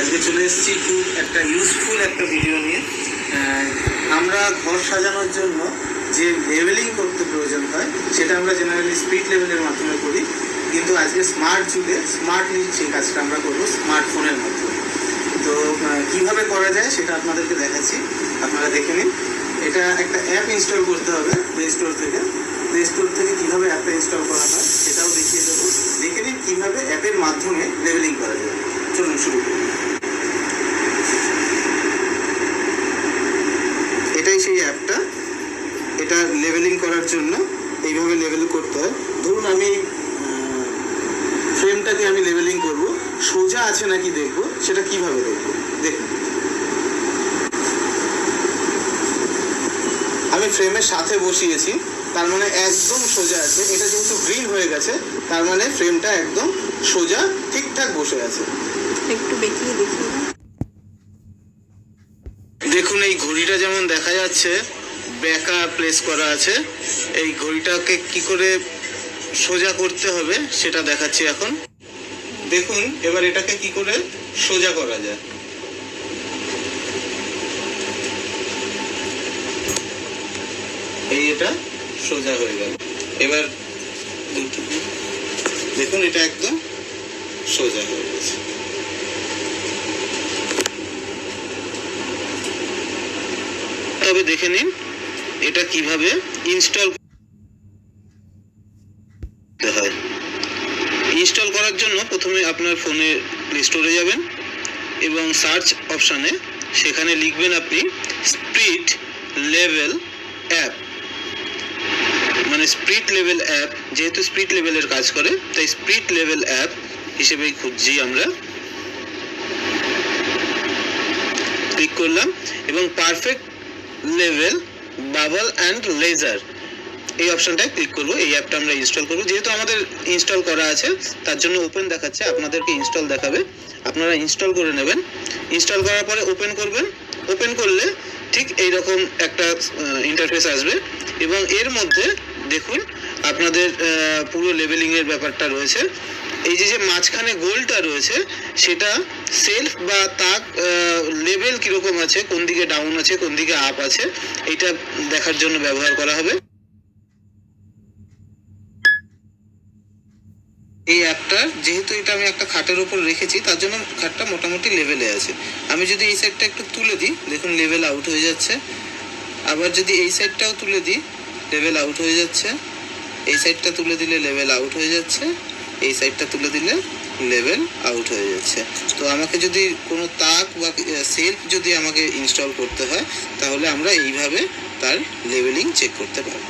আজকে চলে এসেছি খুব একটা ইউজফুল একটা ভিডিও নিয়ে। আমরা ঘর সাজানোর জন্য যে লেভেলিং করতে প্রয়োজন হয় সেটা আমরা জেনারেলি স্পিড লেভেলের মাধ্যমে করি, কিন্তু আজকে স্মার্ট যুগে স্মার্টলি সেই কাজটা আমরা করবো স্মার্টফোনের মাধ্যমে। তো কিভাবে করা যায় সেটা আপনাদেরকে দেখাচ্ছি, আপনারা দেখে নিন। এটা একটা অ্যাপ ইনস্টল করতে হবে প্লে স্টোর থেকে। প্লে স্টোর থেকে কীভাবে অ্যাপটা ইনস্টল করা হয় সেটাও দেখিয়ে দেবো। দেখে নিন কীভাবে অ্যাপের মাধ্যমে লেভেলিং করা যায়। চলুন শুরু করি। এটাই সেই অ্যাপটা। এটা লেভেলিং করার জন্য এইভাবে লেভেল করতে হয়। ধরুন আমি ফ্রেমটাকে আমি লেভেলিং করব, সোজা আছে নাকি দেখবো, সেটা কিভাবে দেখবো দেখুন। আমি ফ্রেমের সাথে বসিয়েছি, তার মানে একদম সোজা আছে। এটা যেহেতু গ্রিন হয়ে গেছে তার মানে ফ্রেমটা একদম সোজা ঠিকঠাক বসে আছে। একটু বেঁকিয়ে দেখি। দেখুন এই ঘড়িটা যেমন দেখা যাচ্ছে বেঁকা প্লেস করা আছে। এই ঘড়িটাকে কি করে সোজা করতে হবে সেটা দেখাচ্ছি এখন। দেখুন এবার এটাকে কি করে সোজা করা যায়। এই এটা সোজা হয়ে গেল। এবার দেখুন এটা একদম সোজা হয়ে গেছে। তবে দেখে নিন এটা কিভাবে ইনস্টল করতে হয়। ইনস্টল করার জন্য প্রথমে আপনার ফোনে প্লে স্টোরে যাবেন এবং সার্চ অপশানে সেখানে লিখবেন আপনি স্পিড লেভেল অ্যাপ, মানে স্পিড লেভেল অ্যাপ। যেহেতু স্পিড লেভেলের কাজ করে তাই স্পিড লেভেল অ্যাপ হিসেবেই খুঁজছি আমরা। ক্লিক করলাম এবং perfect level bubble and laser এই অপশনটায় ক্লিক করবো। এই অ্যাপটা আমরা ইনস্টল করবো। যেহেতু আমাদের ইনস্টল করা আছে তার জন্য ওপেন দেখাচ্ছে, আপনাদেরকে ইনস্টল দেখাবে, আপনারা ইনস্টল করে নেবেন। ইনস্টল করার পরে ওপেন করবেন। ওপেন করলে ঠিক এইরকম একটা ইন্টারফেস আসবে এবং এর মধ্যে দেখুন আপনাদের পুরো লেভেলিংয়ের ব্যাপারটা রয়েছে। এই যে মাঝখানে গোলটা রয়েছে সেটা সেলফ বা তাক লেভেল কীরকম আছে, কোন দিকে ডাউন আছে কোন দিকে আপ আছে, এটা দেখার জন্য ব্যবহার করা হবে। এই অ্যাপটা যেহেতু এটা আমি একটা খাটের উপর রেখেছি তার জন্য খাটটা মোটামুটি লেভেলে আছে। আমি যদি এই সাইডটা একটু তুলে দিই দেখুন লেভেল আউট হয়ে যাচ্ছে। আবার যদি এই সাইডটাও তুলে দিই লেভেল আউট হয়ে যাচ্ছে। এই সাইডটা তুলে দিলে লেভেল আউট হয়ে যাচ্ছে। এই সাইডটা তুলে দিলে লেভেল আউট হয়ে যাচ্ছে। তো আমাকে যদি কোনো তাক বা সেলফ যদি আমাকে ইনস্টল করতে হয় তাহলে আমরা এইভাবে তার লেভেলিং চেক করতে পারবো।